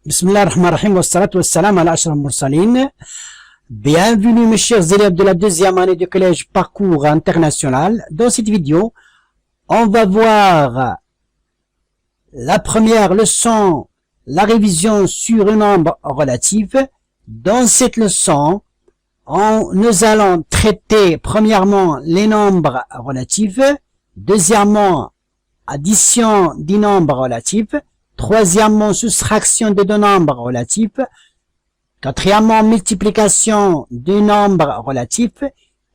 Bismillah ar-Rahman ar-Rahim wa salatu wa salam ala ashraf al-mursalin. Bienvenue mes chers élèves de la deuxième année du collège parcours international. Dans cette vidéo, on va voir la première leçon, la révision sur un nombre relatif. Dans cette leçon, nous allons traiter premièrement les nombres relatifs, deuxièmement addition des nombres relatifs, troisièmement soustraction de deux nombres relatifs, quatrièmement multiplication de nombres relatifs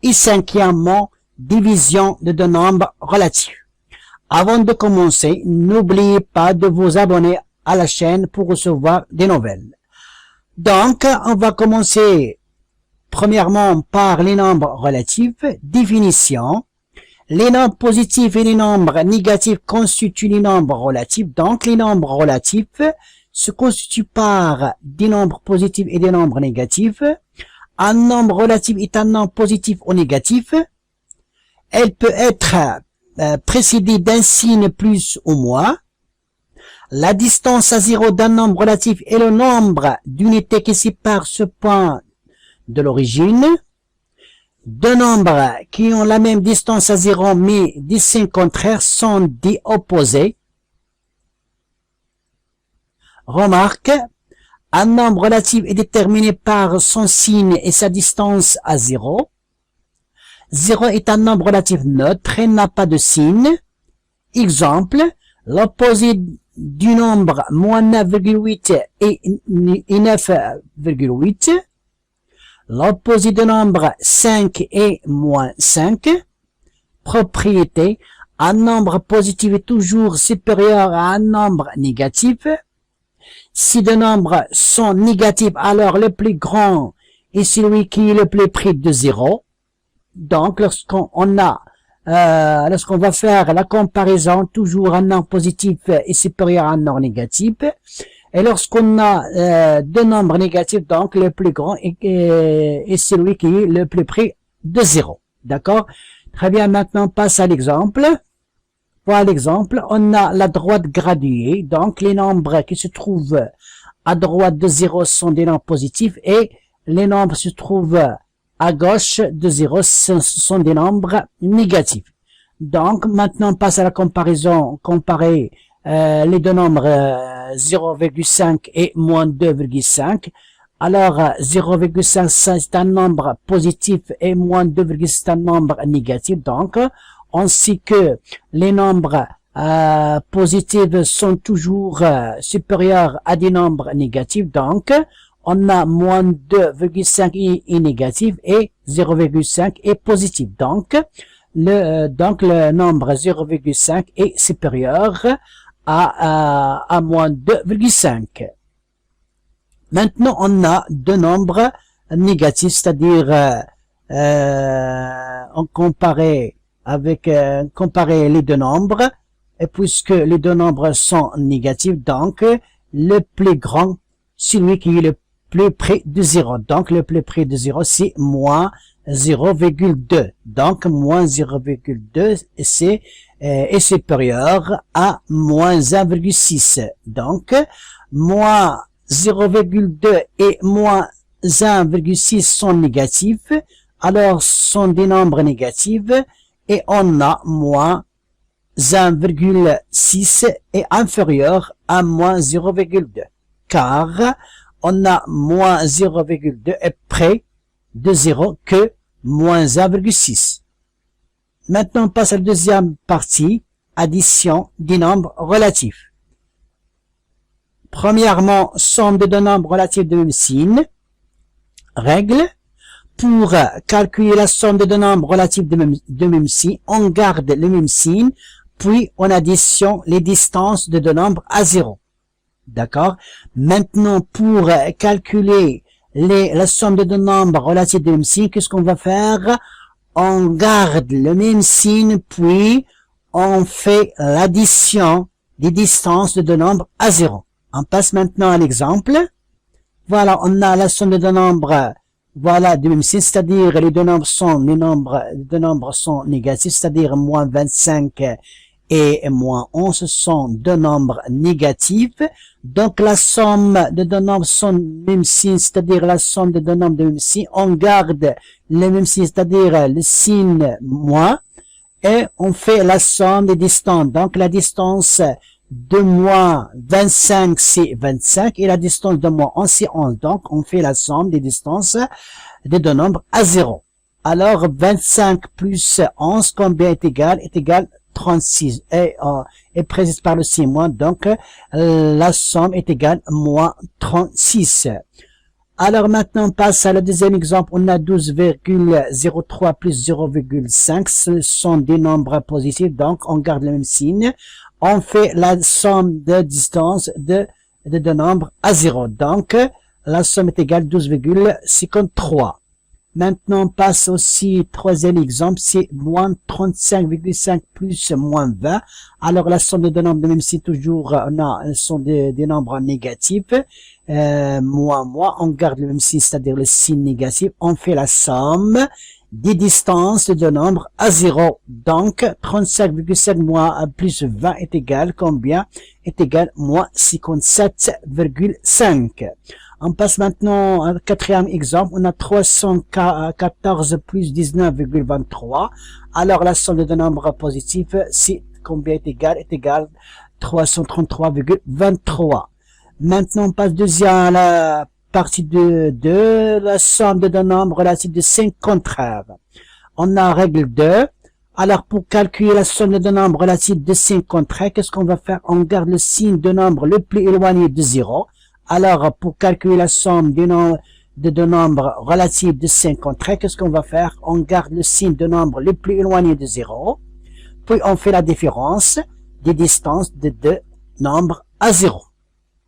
et cinquièmement division de deux nombres relatifs. Avant de commencer, n'oubliez pas de vous abonner à la chaîne pour recevoir des nouvelles. Donc, on va commencer premièrement par les nombres relatifs. Définition. Les nombres positifs et les nombres négatifs constituent les nombres relatifs. Donc, les nombres relatifs se constituent par des nombres positifs et des nombres négatifs. Un nombre relatif est un nombre positif ou négatif. Elle peut être précédée d'un signe plus ou moins. La distance à zéro d'un nombre relatif est le nombre d'unités qui séparent ce point de l'origine. Deux nombres qui ont la même distance à zéro mais des signes contraires sont des opposés. Remarque, un nombre relatif est déterminé par son signe et sa distance à zéro. Zéro est un nombre relatif neutre et n'a pas de signe. Exemple, l'opposé du nombre moins 9,8 et 9,8. L'opposé du nombre 5 et moins 5. Propriété. Un nombre positif est toujours supérieur à un nombre négatif. Si deux nombres sont négatifs, alors le plus grand est celui qui est le plus près de 0. Donc, lorsqu'on va faire la comparaison, toujours un nombre positif est supérieur à un nombre négatif. Et lorsqu'on a deux nombres négatifs, donc le plus grand est celui qui est le plus près de 0. D'accord? Très bien, maintenant passe à l'exemple. Voilà l'exemple. On a la droite graduée. Donc les nombres qui se trouvent à droite de 0 sont des nombres positifs et les nombres qui se trouvent à gauche de 0 sont des nombres négatifs. Donc maintenant passe à la comparaison. Comparer les deux nombres 0,5 et moins 2,5. Alors 0,5 c'est un nombre positif et moins 2,5 c'est un nombre négatif. Donc on sait que les nombres positifs sont toujours supérieurs à des nombres négatifs. Donc on a moins 2,5 est négatif et 0,5 est positif. Donc le nombre 0,5 est supérieur à moins 2,5. Maintenant, on a deux nombres négatifs, c'est-à-dire on comparait les deux nombres, et puisque les deux nombres sont négatifs, donc le plus grand, celui qui est le plus près de 0. Donc le plus près de 0, c'est moins 0,2. Donc moins 0,2, c'est est supérieur à moins 1,6. Donc, moins 0,2 et moins 1,6 sont négatifs, alors sont des nombres négatifs, et on a moins 1,6 est inférieur à moins 0,2, car on a moins 0,2 est près de 0 que moins 1,6. Maintenant, on passe à la deuxième partie, addition des nombres relatifs. Premièrement, somme de deux nombres relatifs de même signe. Règle. Pour calculer la somme de deux nombres relatifs de même signe, on garde le même signe, puis on additionne les distances de deux nombres à 0. D'accord? Maintenant, pour calculer la somme de deux nombres relatifs de même signe, qu'est-ce qu'on va faire? On garde le même signe, puis on fait l'addition des distances de deux nombres à 0. On passe maintenant à l'exemple. Voilà, on a la somme de deux nombres, voilà, du même signe, c'est-à-dire les deux nombres sont négatifs, c'est-à-dire moins 25 et moins 11, ce sont deux nombres négatifs. Donc, la somme de deux nombres sont même signe, c'est-à-dire la somme de deux nombres de même signe. On garde le même signe, c'est-à-dire le signe moins. Et on fait la somme des distances. Donc, la distance de moins 25, c'est 25. Et la distance de moins 11, c'est 11. Donc, on fait la somme des distances des deux nombres à 0. Alors, 25 plus 11, combien est égal? Est égal 36. Et précise par le signe moins. Donc, la somme est égale moins 36. Alors maintenant, on passe à le deuxième exemple. On a 12,03 plus 0,5. Ce sont des nombres positifs, donc on garde le même signe. On fait la somme de distance de deux nombres à 0. Donc, la somme est égale 12,53. Maintenant, on passe aussi, troisième exemple, c'est moins 35,5 plus moins 20. Alors, la somme de deux nombres de même signe, toujours, sont des nombres négatifs. Moins, on garde le même signe, c'est-à-dire le signe négatif. On fait la somme des distances de deux nombres à 0. Donc, 35,5 moins plus 20 est égal combien? Est égal moins 57,5. On passe maintenant au quatrième exemple. On a 314 plus 19,23. Alors, la somme de deux nombres positifs, c'est combien est égal? Est égal 333,23. Maintenant, on passe à la partie de la somme de deux nombres relatifs de signes contraires. On a règle 2. Alors, pour calculer la somme de deux nombres relatifs de signes contraires, qu'est-ce qu'on va faire? On garde le signe de nombre le plus éloigné de 0. Alors, pour calculer la somme de deux nombres relatifs de signes contraires, qu'est-ce qu'on va faire? On garde le signe de nombre le plus éloigné de 0. Puis, on fait la différence des distances de deux nombres à 0.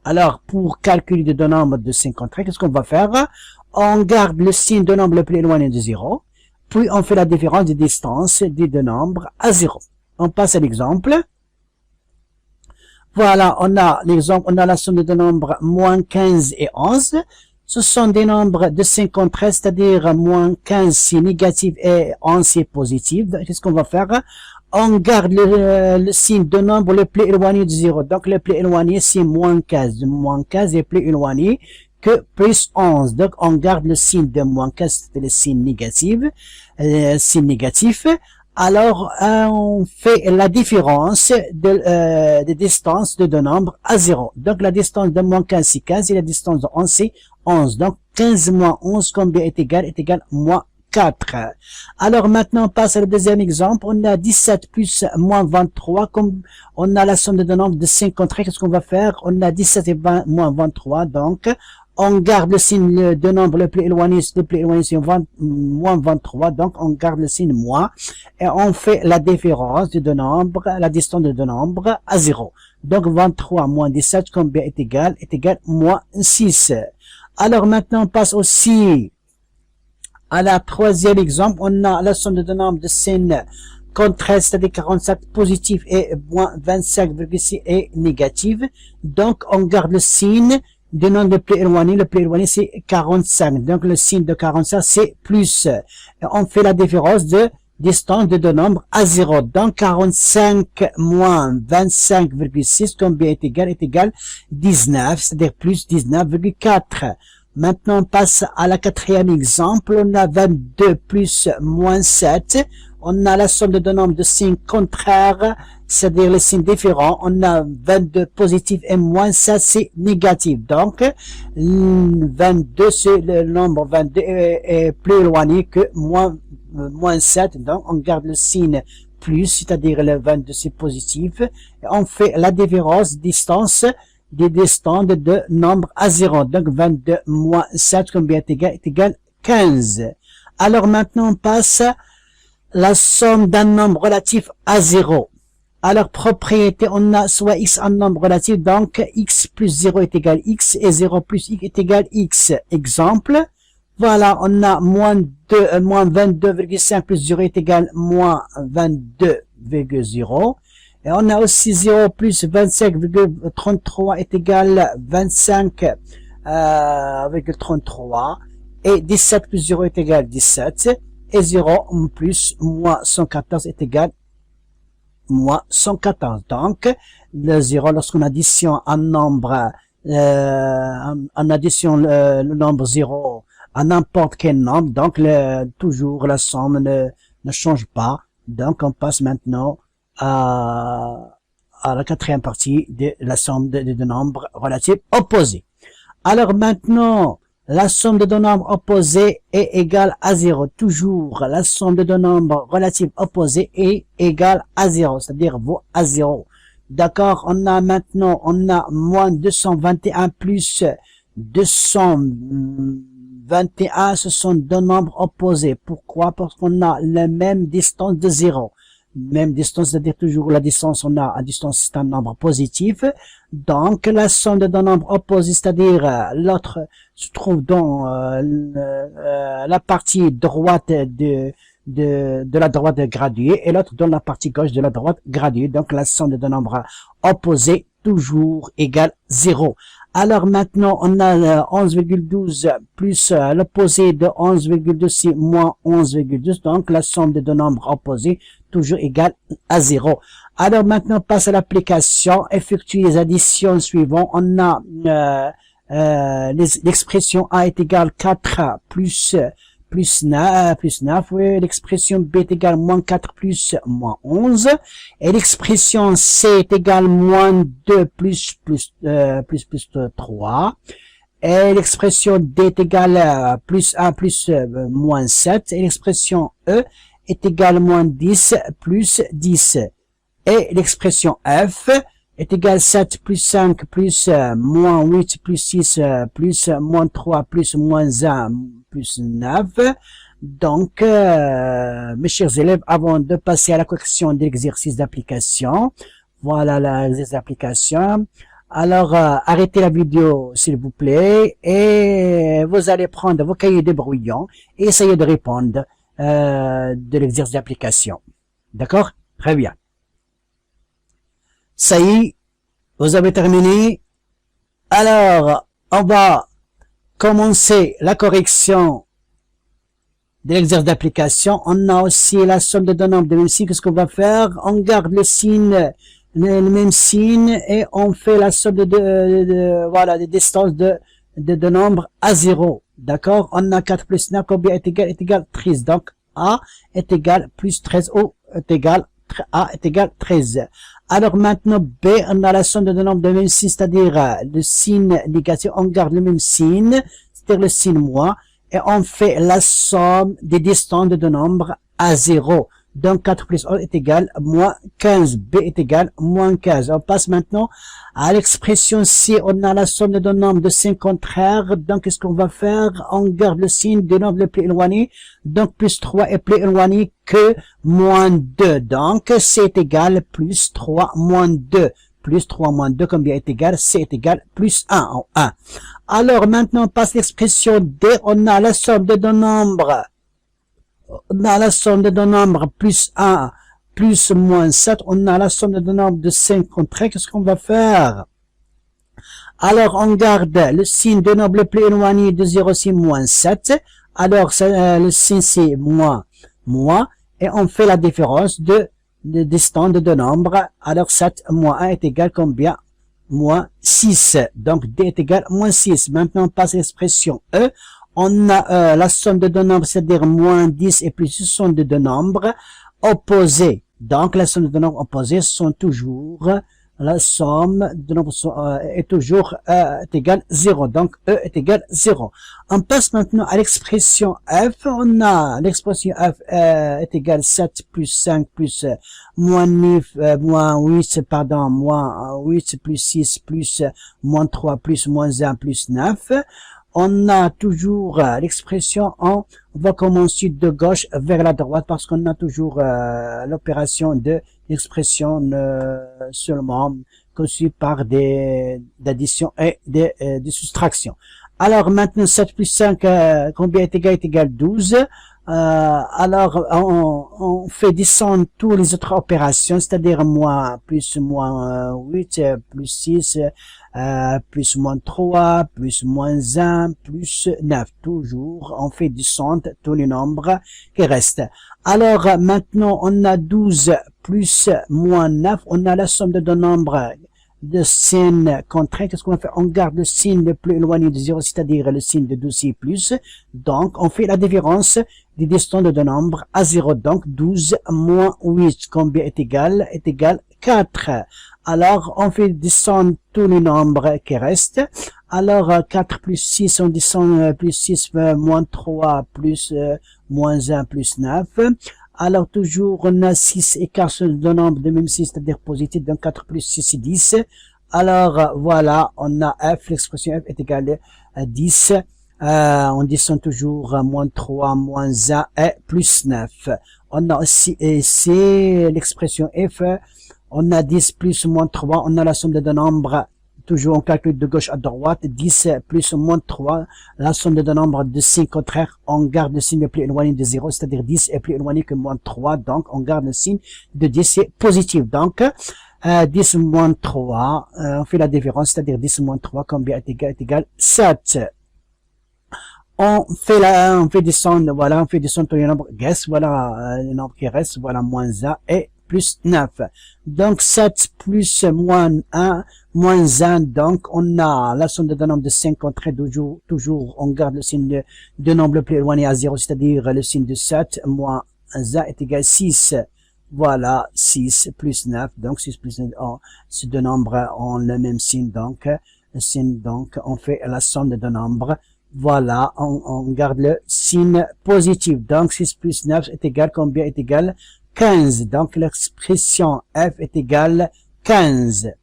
Alors, pour calculer de deux nombres de signes contraires, qu'est-ce qu'on va faire? On garde le signe de nombre le plus éloigné de 0. Puis, on fait la différence des distances des deux nombres à 0. On passe à l'exemple. Voilà, on a l'exemple, on a la somme de deux nombres moins 15 et 11. Ce sont des nombres de signes contraires, c'est-à-dire moins 15 c'est négatif et 11 c'est positif. Qu'est-ce qu'on va faire? On garde le signe de nombre le plus éloigné de 0. Donc, le plus éloigné, c'est moins 15. Moins 15 est plus éloigné que plus 11. Donc, on garde le signe de moins 15, c'est le signe négatif. Alors, on fait la différence de distance de deux nombres à 0. Donc, la distance de moins 15, c'est 15 et la distance de 11, c'est 11. Donc, 15 moins 11, combien est égal? Est égal moins 4. Alors, maintenant, on passe au deuxième exemple. On a 17 plus moins 23. Comme on a la somme de deux nombres de 5 contraires, qu'est-ce qu'on va faire? On a 17 et 20 moins 23. Donc, on garde le signe de nombre le plus éloigné, c'est moins 23, donc on garde le signe moins, et on fait la différence de deux nombres, la distance de deux nombres à 0. Donc 23 moins 17, combien est égal? Est égal moins 6. Alors maintenant, on passe aussi à la troisième exemple. On a la somme de deux nombres de signes contraires, c'est-à-dire 47 positif et moins 25,6 est négatif. Donc on garde le signe du nombre le plus éloigné c'est 45. Donc le signe de 45 c'est plus. Et on fait la différence de distance de deux nombres à 0. Donc 45 moins 25,6, combien est égal? Est égal 19, c'est-à-dire plus 19,4. Maintenant on passe à la quatrième exemple. On a 22 plus moins 7. On a la somme de deux nombres de signes contraires, c'est-à-dire les signes différents. On a 22 positif et moins 7 c'est négatif. Donc, 22, c'est le nombre 22 est plus éloigné que moins 7. Donc, on garde le signe plus, c'est-à-dire le 22 c'est positif. Et on fait la différence distance des distances de deux nombres à 0. Donc, 22 moins 7, combien est égal 15. Alors, maintenant, on passe la somme d'un nombre relatif à 0. Alors, propriété, on a soit x un nombre relatif, donc x plus 0 est égal x et 0 plus x est égal x. Exemple, voilà, on a moins 22,5 plus 0 est égal moins 22,0. Et on a aussi 0 plus 25,33 est égal 25,33. Et 17 plus 0 est égal 17. Et 0 plus moins 114 est égal moins 114. Donc, le 0, lorsqu'on additionne un nombre, on additionne le nombre 0 à n'importe quel nombre, donc toujours la somme ne change pas. Donc, on passe maintenant à la quatrième partie de la somme de nombres relatifs opposés. Alors maintenant, la somme de deux nombres opposés est égale à 0. Toujours, la somme de deux nombres relatifs opposés est égale à 0, c'est-à-dire vaut à 0. D'accord, on a moins 221 plus 221, ce sont deux nombres opposés. Pourquoi? Parce qu'on a la même distance de 0. Même distance, c'est-à-dire toujours la distance, on a à distance, c'est un nombre positif. Donc, la somme de deux nombres opposés, c'est-à-dire l'autre se trouve dans la partie droite de la droite graduée et l'autre dans la partie gauche de la droite graduée. Donc, la somme de deux nombres opposés, toujours égale 0. Alors maintenant, on a 11,12 plus l'opposé de 11,26 moins 11,12. Donc, la somme de deux nombres opposés, toujours égale à 0. Alors maintenant, on passe à l'application. Effectue les additions suivantes. On a l'expression A est égale 4 plus 9, oui, l'expression B est égale moins 4 plus moins 11, et l'expression C est égale moins 2 plus 3, et l'expression D est égale plus 1 plus moins 7, et l'expression E est égale moins 10 plus 10, et l'expression F est égale 7 plus 5 plus moins 8 plus 6 plus moins 3 plus moins 1 plus 9. Donc, mes chers élèves, avant de passer à la correction de l'exercice d'application, voilà l'exercice d'application. Alors, arrêtez la vidéo, s'il vous plaît, et vous allez prendre vos cahiers de brouillon et essayer de répondre de l'exercice d'application. D'accord? Très bien. Ça y est, vous avez terminé. Alors, on va commencer la correction de l'exercice d'application. On a aussi la somme de deux nombres de même signe. Qu'est-ce qu'on va faire? On garde le signe, le même signe, et on fait la somme voilà, des distances de deux nombres à 0. D'accord? On a 4 plus 9, combien est égal 13. Donc, A est égal plus 13, O est égal, A est égal 13. Alors maintenant, B, on a la somme de deux nombres de même signe, c'est-à-dire le signe négatif, on garde le même signe, c'est-à-dire le signe moins, et on fait la somme des distances de deux nombres à 0. Donc 4 plus 1 est égal moins 15, B est égal moins 15. On passe maintenant à l'expression C, on a la somme de deux nombres de signes contraires, donc qu'est-ce qu'on va faire? On garde le signe des nombres les plus éloignés, donc plus 3 est plus éloigné que moins 2, donc C est égal plus 3 moins 2, plus 3 moins 2, combien est égal? C est égal plus 1 en 1. Alors maintenant on passe à l'expression D, on a la somme de deux nombres, on a la somme de deux nombres plus 1 plus moins 7, on a la somme de deux nombres de 5 contraires, qu'est-ce qu'on va faire? Alors on garde le signe de nombres le plus éloigné de 0, c'est moins 7, alors le signe c'est moins, et on fait la différence de distance de deux nombres, alors 7 moins 1 est égal combien? Moins 6, donc D est égal moins 6. Maintenant on passe à l'expression E, on a la somme de deux nombres, c'est-à-dire moins 10 et plus 6 sont de deux nombres opposés. Donc, la somme de deux nombres opposés sont toujours, la somme de nombres est toujours est égale 0. Donc, E est égal 0. On passe maintenant à l'expression F. On a l'expression F est égal 7 plus 5 plus moins 9, moins 8, pardon, moins 8 plus 6 plus moins 3 plus moins 1 plus 9. On a toujours l'expression on va commencer de gauche vers la droite parce qu'on a toujours l'opération de l'expression seulement conçue par d'addition et de soustraction. Alors maintenant 7 plus 5, combien est égal 12. Alors, on fait descendre tous les autres opérations, c'est-à-dire moins, plus, moins 8, plus 6, plus moins 3, plus moins 1, plus 9. Toujours, on fait descendre tous les nombres qui restent. Alors, maintenant, on a 12 plus moins 9, on a la somme de deux nombres de signe contraire. Qu'est-ce qu'on va faire? On garde le signe le plus éloigné de 0, c'est-à-dire le signe de 12 et plus. Donc, on fait la différence des distances de deux nombres à 0. Donc, 12 moins 8, combien est égal? Est égal 4. Alors, on fait descendre tous les nombres qui restent. Alors, 4 plus 6, on descend plus 6, moins 3, plus moins 1, plus 9. Alors, toujours, on a 6 écarts sur deux nombres de même signe, c'est-à-dire positif, donc 4 plus 6, c'est 10. Alors, voilà, on a f, l'expression f est égale à 10. On descend toujours moins 3, moins 1 et plus 9. On a aussi ici l'expression f, on a 10 plus moins 3, on a la somme de deux nombres. Toujours on calcule de gauche à droite, 10 plus ou moins 3, la somme de deux nombres de signes contraires, on garde le signe le plus éloigné de 0, c'est-à-dire 10 est plus éloigné que moins 3, donc on garde le signe de 10, c'est positif. Donc, 10 moins 3, on fait la différence, c'est-à-dire 10 moins 3, combien est égal 7. On fait descendre, voilà, on fait descendre tous les nombres, guess, voilà, les nombres qui restent, voilà, moins 1 et plus 9. Donc, 7 plus moins 1, moins 1, donc on a la somme de deux nombres de 5 contraires, toujours on garde le signe de nombre le plus éloigné à 0, c'est-à-dire le signe de 7, moins 1 est égal 6. Voilà, 6 plus 9, donc 6 plus 9, ces deux nombres ont le même signe, donc, on fait la somme de deux nombres. Voilà, on garde le signe positif. Donc, 6 plus 9 est égal, combien est égal 15. Donc, l'expression f est égale 15.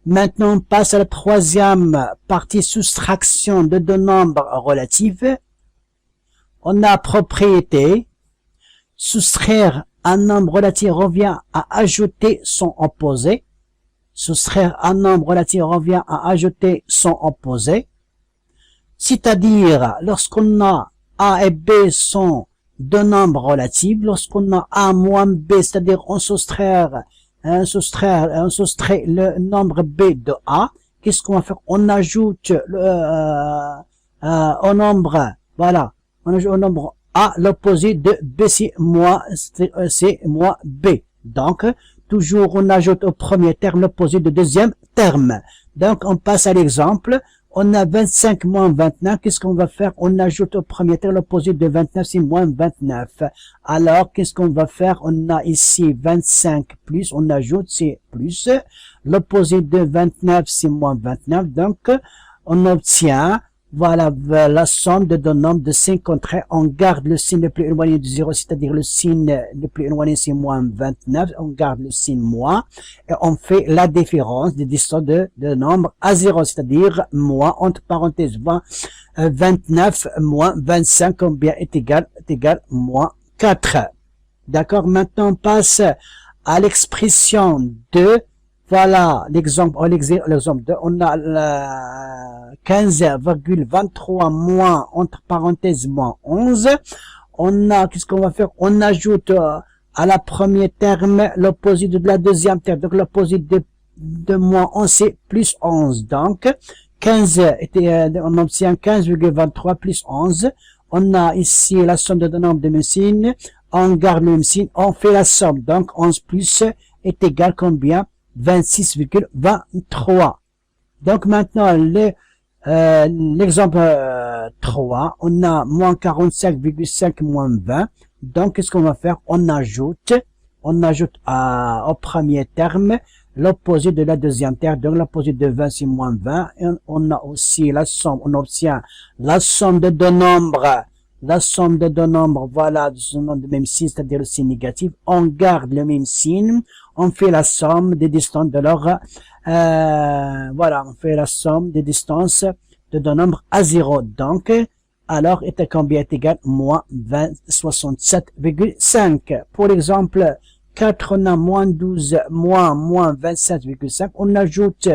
Maintenant, on passe à la troisième partie, soustraction de deux nombres relatifs. On a propriété. Soustraire un nombre relatif revient à ajouter son opposé. Soustraire un nombre relatif revient à ajouter son opposé. C'est-à-dire, lorsqu'on a A et B sont deux nombres relatifs, lorsqu'on a A moins B, c'est-à-dire on soustrait le nombre B de A, qu'est-ce qu'on va faire? On ajoute au nombre, voilà, on ajoute au nombre A l'opposé de B, c'est moins B. Donc, toujours on ajoute au premier terme l'opposé du deuxième terme. Donc, on passe à l'exemple. On a 25 moins 29. Qu'est-ce qu'on va faire? On ajoute au premier terme l'opposé de 29, c'est moins 29. Alors, qu'est-ce qu'on va faire? On a ici 25 plus, on ajoute, c'est plus. L'opposé de 29, c'est moins 29. Donc, on obtient, voilà, la somme de deux nombres de signes contraires. On garde le signe le plus éloigné de 0, c'est-à-dire le signe le plus éloigné, c'est moins 29. On garde le signe moins. Et on fait la différence des distances de nombres à 0, c'est-à-dire moins, entre parenthèses, 29 moins 25, combien est égal moins 4. D'accord? Maintenant, on passe à l'expression de, voilà, l'exemple 2, on a 15,23 moins, entre parenthèses, moins 11. On a, qu'est-ce qu'on va faire? On ajoute à la première terme l'opposé de la deuxième terme. Donc, l'opposé de moins 11, c'est plus 11. Donc, 15 on obtient 15,23 plus 11. On a ici la somme de deux nombres de même signe. On garde le même signe. On fait la somme. Donc, 11 plus est égal combien? 26,23. Donc, maintenant, l'exemple 3, on a moins 45,5 moins 20. Donc, qu'est-ce qu'on va faire? On ajoute au premier terme l'opposé de la deuxième terme. Donc, l'opposé de 20, c'est moins 20. Et on a aussi la somme, on obtient la somme de deux nombres. La somme de deux nombres, voilà, de même signe, c'est-à-dire le signe négatif. On garde le même signe. On fait la somme des distances de leur, voilà, on fait la somme des distances de deux nombres à 0. Donc, alors, combien est égal? Moins 67,5. Pour l'exemple 4, on a moins 12, moins 27,5. On ajoute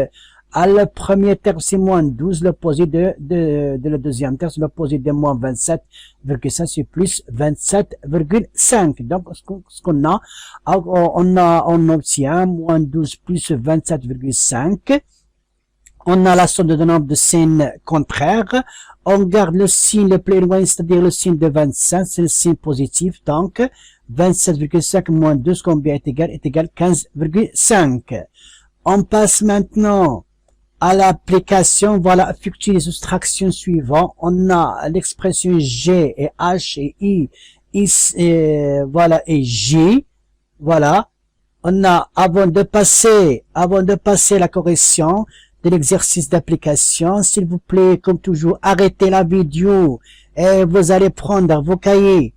le premier terme, c'est moins 12, l'opposé de le deuxième terme, c'est l'opposé de moins 27,5, c'est plus 27,5. Donc, ce qu'on a, on obtient moins 12 plus 27,5. On a la somme de deux nombres de signes contraires. On garde le signe le plus éloigné, c'est-à-dire le signe de 25, c'est le signe positif. Donc, 27,5 moins 12, combien est égal? Est égal 15,5. On passe maintenant à l'application. Voilà, effectue les soustractions suivantes. On a l'expression G et H et I, voilà, et J. Voilà. On a, avant de passer la correction de l'exercice d'application, s'il vous plaît, comme toujours, arrêtez la vidéo et vous allez prendre vos cahiers,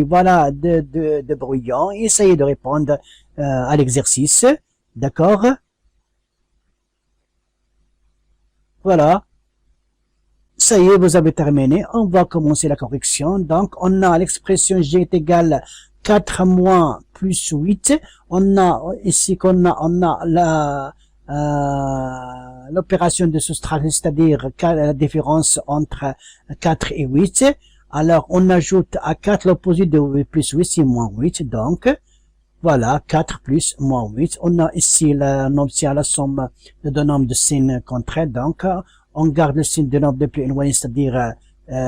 voilà, de brouillon, et essayez de répondre à l'exercice. D'accord? Voilà. Ça y est, vous avez terminé. On va commencer la correction. Donc, on a l'expression G est égale 4 moins plus 8. On a ici l'opération de soustraction, c'est-à-dire la différence entre 4 et 8. Alors, on ajoute à 4 l'opposé de plus 8, c'est moins 8. Donc, voilà, 4 plus moins 8. On a ici, on obtient la somme de deux nombres de signes contraires. Donc, on garde le signe de nombre de plus éloigné, c'est-à-dire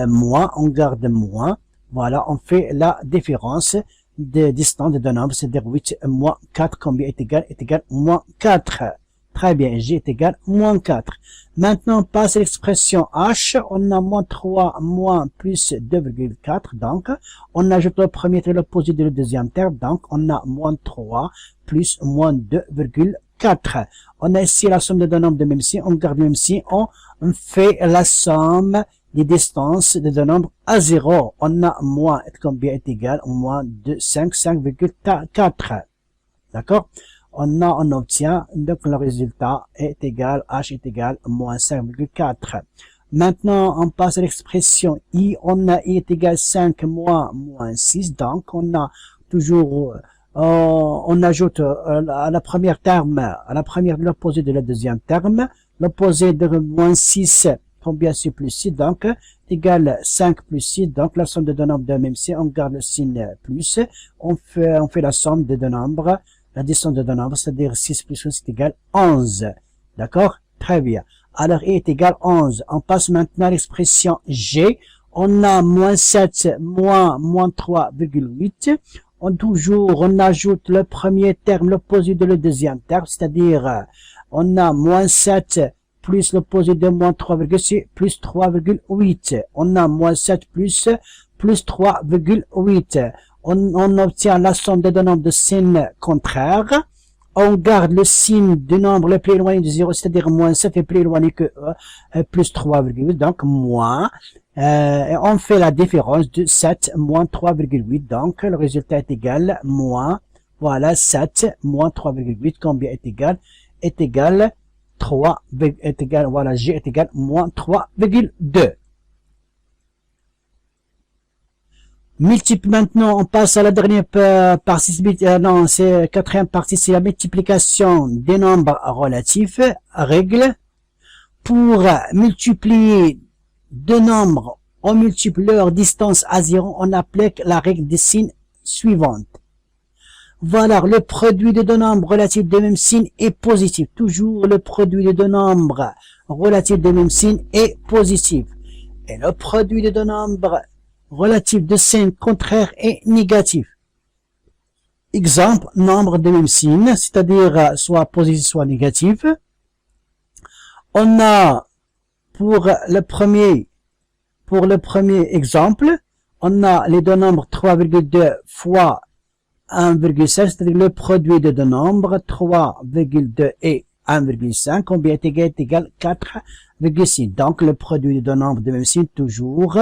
moins. On garde moins. Voilà, on fait la différence de distance de deux nombres, c'est-à-dire 8 moins 4. Combien est égal? Est égal moins 4. Très bien, G est égal moins 4. Maintenant, on passe à l'expression H. On a moins 3 moins plus 2,4. Donc, on ajoute le premier et l'opposé de le deuxième terme. Donc, on a moins 3 plus moins 2,4. On a ici la somme de deux nombres de même signe. On garde le même signe. On fait la somme des distances de deux nombres à 0. On a moins, combien est égal? Moins 5,4. D'accord? On obtient, donc le résultat est égal, H est égal, moins 5,4. Maintenant, on passe à l'expression I. On a I est égal 5 moins 6. Donc, on a toujours, on ajoute à la première terme, l'opposé de la deuxième terme. L'opposé de moins 6, combien c'est plus 6? Donc, égal 5 plus 6. Donc, la somme de deux nombres de même signe, on garde le signe plus. On fait la somme de deux nombres. La distance de deux nombres, c'est-à-dire 6 plus 1, c'est égal 11. D'accord? Très bien. Alors, I est égal 11. On passe maintenant à l'expression G. On a moins 7 moins 3,8. On ajoute le premier terme, l'opposé de le deuxième terme, c'est-à-dire, on a moins 7 plus l'opposé de moins 3,6 plus 3,8. On a moins 7 plus 3,8. On obtient la somme des deux nombres de signes contraires. On garde le signe du nombre le plus éloigné de 0, c'est-à-dire moins 7 est plus éloigné que plus 3,8, donc moins. Et on fait la différence de 7 moins 3,8, donc le résultat est égal moins, voilà, 7 moins 3,8, combien est égal? Est égal 3, est égal, voilà, G est égal moins 3,2. Maintenant, on passe à la dernière partie, non, c'est quatrième partie, c'est la multiplication des nombres relatifs. Règle. Pour multiplier deux nombres, on multiplie leur distance à 0, on applique la règle des signes suivante. Voilà, le produit de deux nombres relatifs de même signe est positif. Toujours le produit de deux nombres relatifs de même signe est positif. Et le produit de deux nombres relatif de signe contraire est négatif. Exemple, nombre de même signe, c'est-à-dire soit positif, soit négatif. On a pour le premier exemple, on a les deux nombres 3,2 fois 1,7, c'est-à-dire le produit de deux nombres 3,2 et 1,5, combien est égal 4,6. Donc le produit de deux nombres de même signe toujours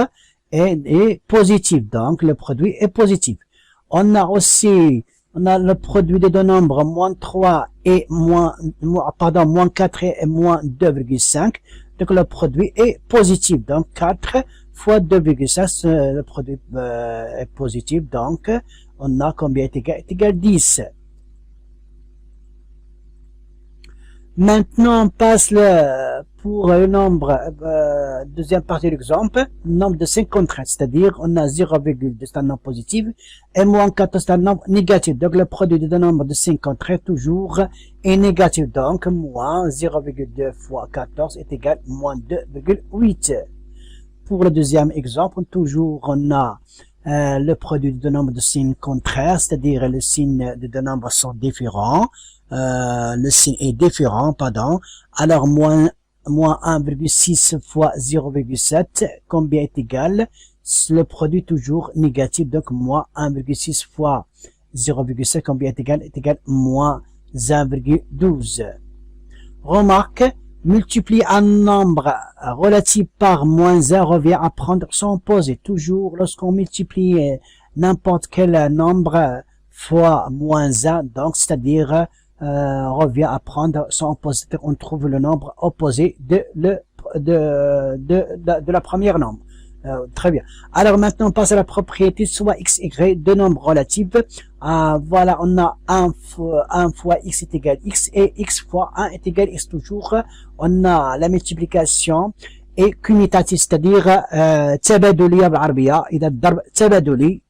est positif, donc le produit est positif. On a le produit de deux nombres moins 3 et moins 4 et moins 2,5, donc le produit est positif, donc 4 fois 2,5, le produit est positif, donc on a combien est égal 10. Maintenant, on passe pour le nombre, deuxième partie de l'exemple, nombre de 53, c'est-à-dire on a 0,2, c'est un nombre positif, et moins 14, c'est un nombre négatif. Donc le produit de deux nombres de 53 toujours est négatif. Donc moins 0,2 fois 14 est égal à moins 2,8. Pour le deuxième exemple, toujours on a le produit de deux nombres de signes contraires, c'est-à-dire les signes de deux nombres sont différents. Le signe est différent, pardon. Alors, moins 1,6 fois 0,7, combien est égal? Le produit toujours négatif, donc moins 1,6 fois 0,7, combien est égal? Est égal à moins 1,12. Remarque, multiplier un nombre relatif par moins 1 revient à prendre son opposé. Toujours, lorsqu'on multiplie n'importe quel nombre fois moins 1, donc c'est-à-dire revient à prendre son opposé. On trouve le nombre opposé de la première nombre. Très bien. Alors maintenant, on passe à la propriété soit x, y, deux nombres relatifs. Voilà, on a 1 fois x est égal à x et x fois 1 est égal à x toujours. On a la multiplication et commutative, c'est-à-dire تبادلية بالعربية. إذا الضرب تبادلي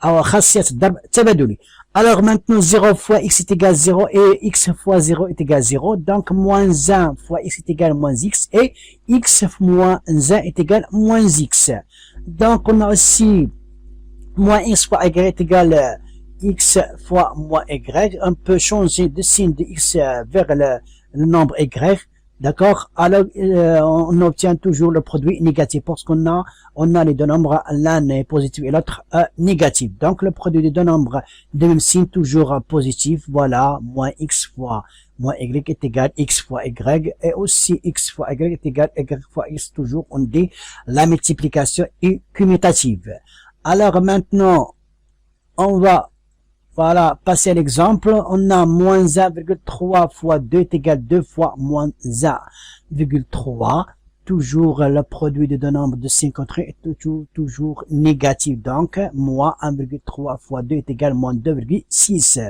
أو خاصية الضرب تبادلي. Alors maintenant 0 fois x est égal à 0 et x fois 0 est égal à 0. Donc moins 1 fois x est égal à moins x et x moins 1 est égal à moins x. Donc on a aussi moins x fois y est égal à x fois moins y. On peut changer de signe de x vers le nombre y. D'accord? Alors, on obtient toujours le produit négatif parce qu'on a les deux nombres, l'un est positif et l'autre négatif. Donc, le produit des deux nombres de même signe toujours positif. Voilà, moins x fois moins y est égal à x fois y et aussi x fois y est égal à y fois x. Toujours, on dit la multiplication est commutative. Alors, maintenant, on va voilà, passer à l'exemple, on a moins 1,3 fois 2 est égal à 2 fois moins 1,3. Toujours le produit de deux nombres de 53 est toujours négatif. Donc, moins 1,3 fois 2 est égal à moins 2,6.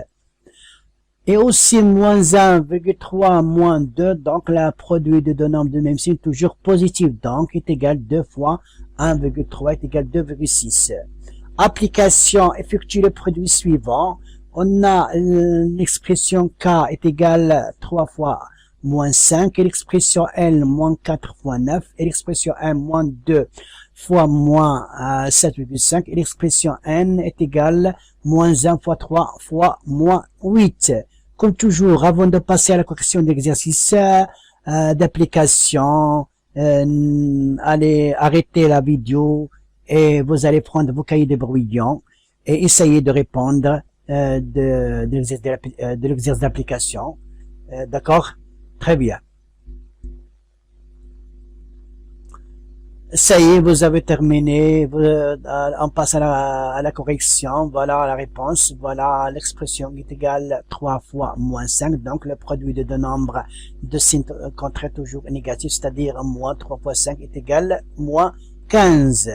Et aussi moins 1,3 moins 2, donc le produit de deux nombres de même signe toujours positif. Donc, est égal à 2 fois 1,3 est égal à 2,6. Application, effectue le produit suivant. On a l'expression K est égale à 3 fois moins 5 et l'expression L moins 4 fois 9 et l'expression M moins 2 fois moins 7,5 et l'expression N est égale à moins 1 fois 3 fois moins 8. Comme toujours, avant de passer à la correction d'exercice d'application, allez arrêter la vidéo et vous allez prendre vos cahiers de brouillon et essayer de répondre de l'exercice d'application. D'accord? Très bien. Ça y est, vous avez terminé. On passe à la correction. Voilà la réponse. Voilà l'expression est égale à 3 fois moins 5. Donc, le produit de deux nombres de signe contraire toujours négatif, c'est-à-dire moins 3 fois 5 est égal à moins 15.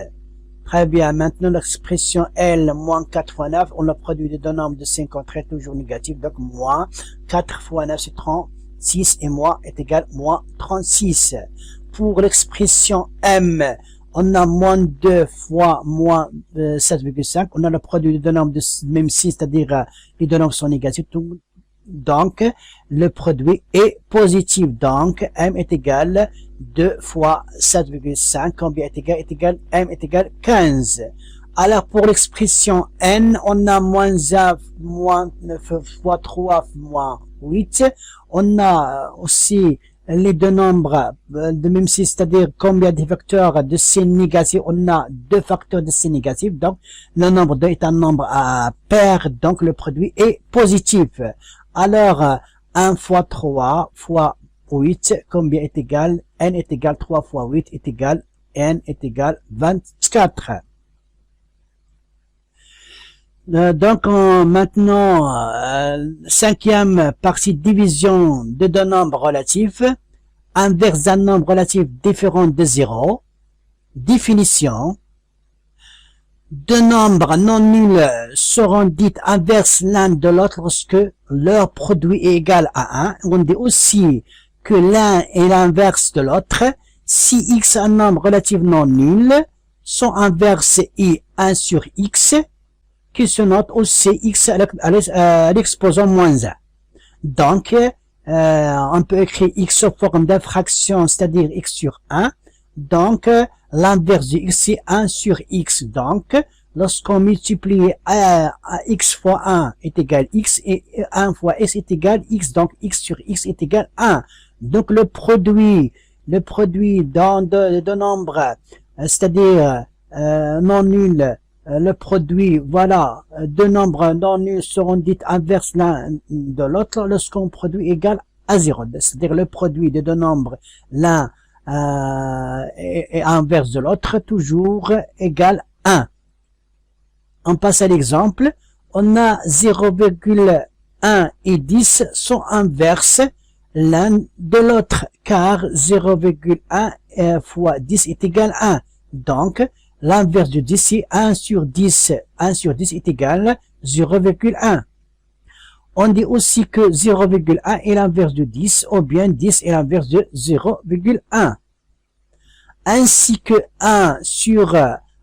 Très bien. Maintenant, l'expression L moins 4 fois 9, on a produit de deux nombres de 53 toujours négatif. Donc, moins 4 fois 9, c'est 36 et moins est égal à moins 36. Pour l'expression M, on a moins 2 fois moins 7,5. On a le produit de deux nombres de même signe, c'est-à-dire les deux nombres sont négatifs. Donc, le produit est positif. Donc, M est égal à 2 fois 7,5, combien est égal, M est égal à 15. Alors, pour l'expression N, on a moins 1, moins 9 fois 3 moins 8. On a aussi les deux nombres de même signe, c'est-à-dire combien de facteurs de signe négatif. On a deux facteurs de signe négatif. Donc, le nombre 2 est un nombre pair. Donc, le produit est positif. Alors, 1 fois 3 fois 8, combien est égal? N est égal 3 fois 8 est égal, N est égal 24. Donc, maintenant, cinquième partie division de deux nombres relatifs. Inverse d'un nombre relatif différent de 0. Définition. Deux nombres non nuls seront dits inverses l'un de l'autre lorsque leur produit est égal à 1. On dit aussi que l'un est l'inverse de l'autre. Si x est un nombre relatif non nul, son inverse est 1 sur x, qui se note aussi x à l'exposant moins 1. Donc, on peut écrire x sous forme d'infraction, c'est-à-dire x sur 1. Donc, l'inverse de x c'est 1 sur x. Donc, lorsqu'on multiplie x fois 1 est égal x et 1 fois s est égal x, donc x sur x est égal 1. Donc, le produit dans deux nombres, c'est-à-dire non nuls, le produit, voilà, deux nombres non nuls seront dits inverses l'un de l'autre lorsqu'on produit égal à 0. C'est-à-dire le produit de deux nombres, l'un est inverse de l'autre, toujours égal 1. On passe à l'exemple. On a 0,1 et 10 sont inverses l'un de l'autre, car 0,1 fois 10 est égal à 1. Donc, l'inverse de 10, c'est 1 sur 10. 1 sur 10 est égal 0,1. On dit aussi que 0,1 est l'inverse de 10, ou bien 10 est l'inverse de 0,1. Ainsi que 1 sur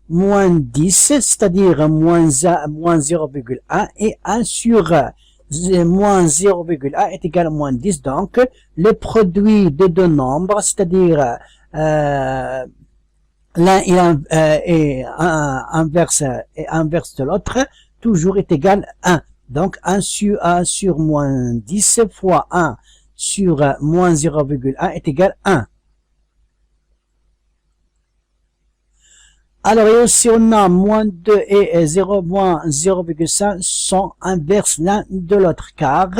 moins 10, c'est-à-dire moins 0,1, et 1 sur moins 0,1 est égal à moins 10. Donc, le produit de deux nombres, c'est-à-dire l'un est inverse de l'autre, toujours est égal à 1. Donc, 1 sur moins 10 fois 1 sur moins 0,1 est égal à 1. Alors, et aussi, on a moins 2 et 0, moins 0,5 sont inverses l'un de l'autre, car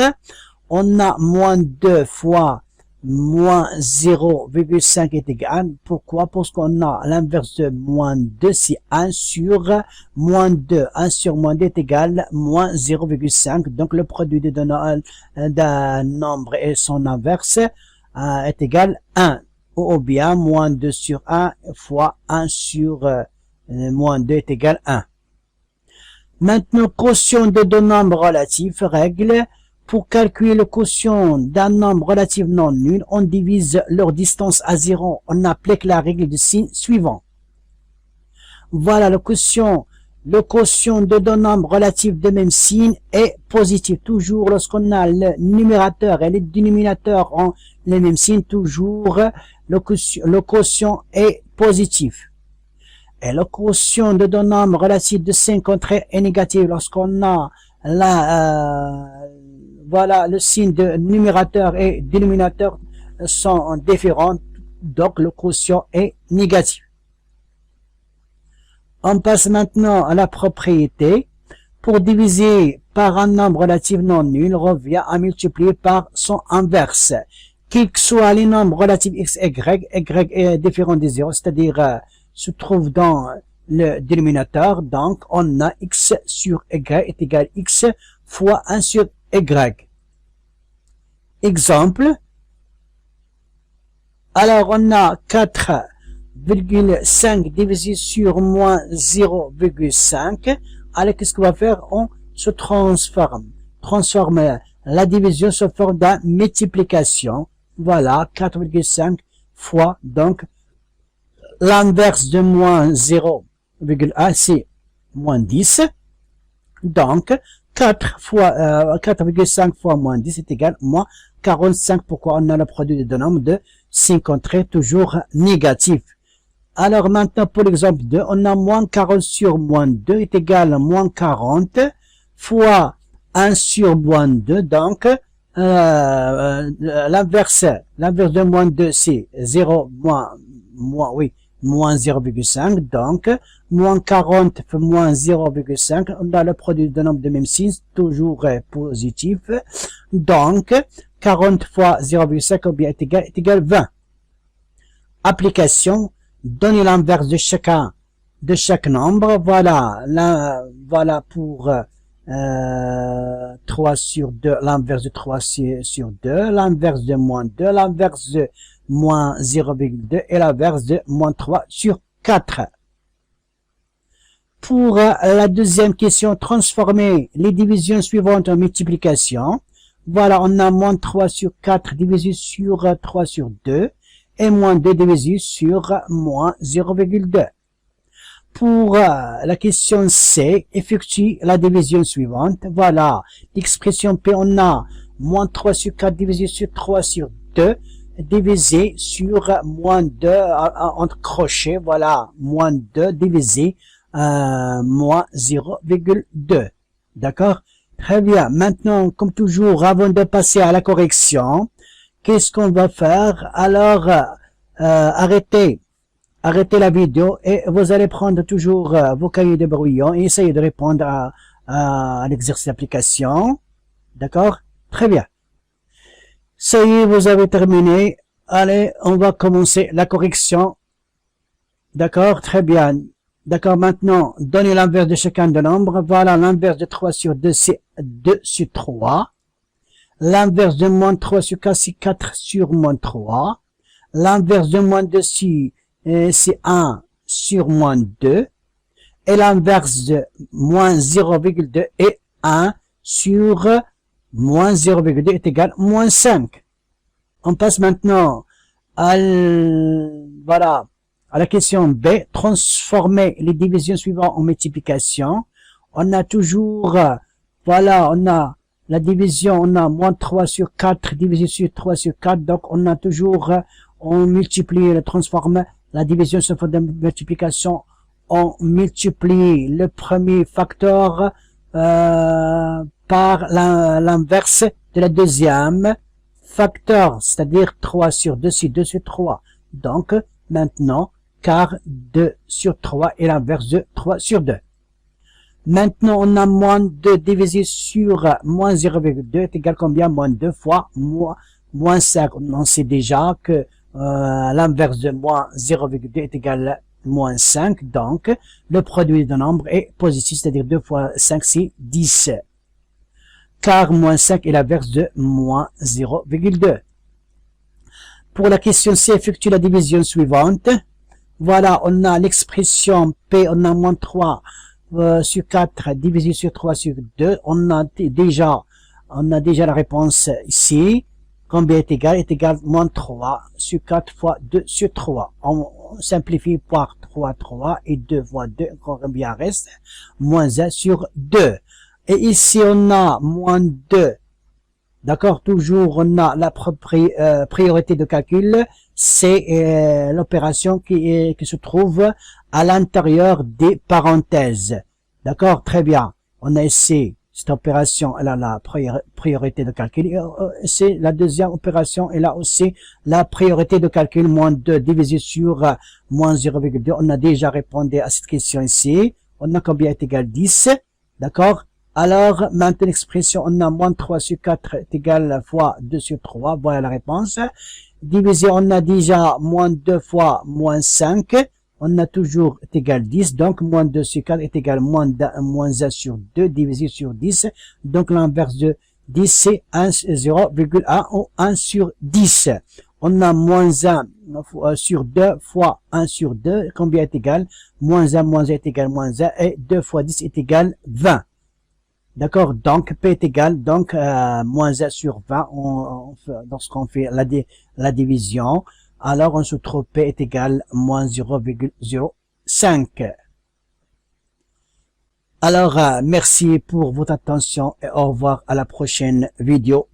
on a moins 2 fois moins 0,5 est égal à 1. Pourquoi? Parce qu'on a l'inverse de moins 2, c'est 1 sur moins 2. 1 sur moins 2 est égal à moins 0,5. Donc, le produit d'un nombre et son inverse est égal à 1. Ou bien, moins 2 sur 1 fois 1 sur moins 2 est égal à 1. Maintenant, quotient de deux nombres relatifs. Règle. Pour calculer le quotient d'un nombre relatif non nul, on divise leur distance à 0. On applique la règle du signe suivant. Voilà le quotient. Le quotient de deux nombres relatifs de même signe est positif. Toujours lorsqu'on a le numérateur et le dénominateur ont le même signe, toujours le quotient est positif. Et le quotient de deux nombres relatifs de signe contraire est négatif lorsqu'on a voilà, le signe de numérateur et dénominateur sont différents, donc le quotient est négatif. On passe maintenant à la propriété. Pour diviser par un nombre relatif non nul, revient à multiplier par son inverse. Quels que soient les nombres relatifs x et y est différent de 0, c'est-à-dire se trouve dans le dénominateur. Donc, on a x sur y est égal à x fois 1 sur y. Exemple. Alors, on a 4,5 divisé sur moins 0,5. Alors, qu'est-ce qu'on va faire? On se transforme la division sous forme de multiplication. Voilà, 4,5 fois, donc, l'inverse de moins 0,1, c'est moins 10. Donc, 4,5 fois moins 10 est égal à moins 45. Pourquoi? On a le produit de deux nombres de 53, toujours négatif. Alors maintenant, pour l'exemple 2, on a moins 40 sur moins 2 est égal à moins 40 fois 1 sur moins 2. Donc, l'inverse de moins 2, c'est 0, moins 0,5. Donc, moins 40 fois moins 0,5. On a le produit de nombre de même signe, toujours positif. Donc, 40 fois 0,5 est égal à 20. Application. Donner l'inverse de chaque nombre. Voilà pour 3 sur 2, l'inverse de 3 sur 2, l'inverse de moins 2, l'inverse de moins 0,2 et l'inverse de moins 3 sur 4. Pour la deuxième question, transformer les divisions suivantes en multiplication. Voilà, on a moins 3 sur 4 divisé sur 3 sur 2 et moins 2 divisé sur moins 0,2. Pour la question C, effectue la division suivante. Voilà, l'expression P, on a moins 3 sur 4 divisé sur 3 sur 2 divisé sur moins 2 entre crochets. Voilà, moins 2 divisé moins 0,2. D'accord? Très bien. Maintenant, comme toujours, avant de passer à la correction, qu'est-ce qu'on va faire? Alors, arrêtez la vidéo et vous allez prendre toujours vos cahiers de brouillon et essayer de répondre à l'exercice d'application. D'accord? Très bien. Ça y est, vous avez terminé. Allez, on va commencer la correction. D'accord? Très bien. D'accord, maintenant, donnez l'inverse de chacun des nombres. Voilà, l'inverse de 3 sur 2, c'est 2 sur 3. L'inverse de moins 3 sur 4, c'est 4 sur moins 3. L'inverse de moins 2, c'est 1 sur moins 2. Et l'inverse de moins 0,2 est 1 sur moins 0,2 est égal à moins 5. On passe maintenant à, voilà, à la question B, transformer les divisions suivantes en multiplication. On a toujours, voilà, on a la division, on a moins 3 sur 4 divisé sur 3 sur 4. Donc, on a toujours, on multiplie, on transforme la division sous forme de multiplication. On multiplie le premier facteur par l'inverse de la deuxième facteur, c'est-à-dire 3 sur 2, c'est 2 sur 3. Donc, maintenant, car 2 sur 3 est l'inverse de 3 sur 2. Maintenant, on a moins 2 divisé sur moins 0,2 est égal à combien? Moins 2 fois moins 5. On sait déjà que l'inverse de moins 0,2 est égal à moins 5. Donc, le produit de nombre est positif, c'est-à-dire 2 fois 5, c'est 10. Car moins 5 est l'inverse de moins 0,2. Pour la question C, effectue la division suivante. Voilà, on a l'expression P, on a moins 3 sur 4 divisé sur 3 sur 2. On a déjà la réponse ici. Combien est égal? Est égal à moins 3 sur 4 fois 2 sur 3. On simplifie par 3 et 2 fois 2. Combien reste? Moins 1 sur 2. Et ici, on a moins 2. D'accord? Toujours, on a la priorité de calcul. C'est l'opération qui se trouve à l'intérieur des parenthèses. D'accord? Très bien. On a ici cette opération, elle a la priorité de calcul. C'est la deuxième opération, elle a aussi la priorité de calcul. Moins 2 divisé sur moins 0,2. On a déjà répondu à cette question ici. On a combien est égal 10. D'accord? Alors, maintenant, l'expression, on a moins 3 sur 4 est égal fois 2 sur 3. Voilà la réponse. Divisé, on a déjà moins 2 fois moins 5. On a toujours est égal 10. Donc, moins 2 sur 4 est égal moins 1 sur 2 divisé sur 10. Donc, l'inverse de 10, c'est 0,1 ou 1 sur 10. On a moins 1 sur 2 fois 1 sur 2. Combien est égal? Moins 1 est égal moins 1. Et 2 fois 10 est égal 20. D'accord, donc P est égal, donc moins 1 sur 20, lorsqu'on fait la division, alors on se trouve P est égal moins 0,05. Alors, merci pour votre attention et au revoir à la prochaine vidéo.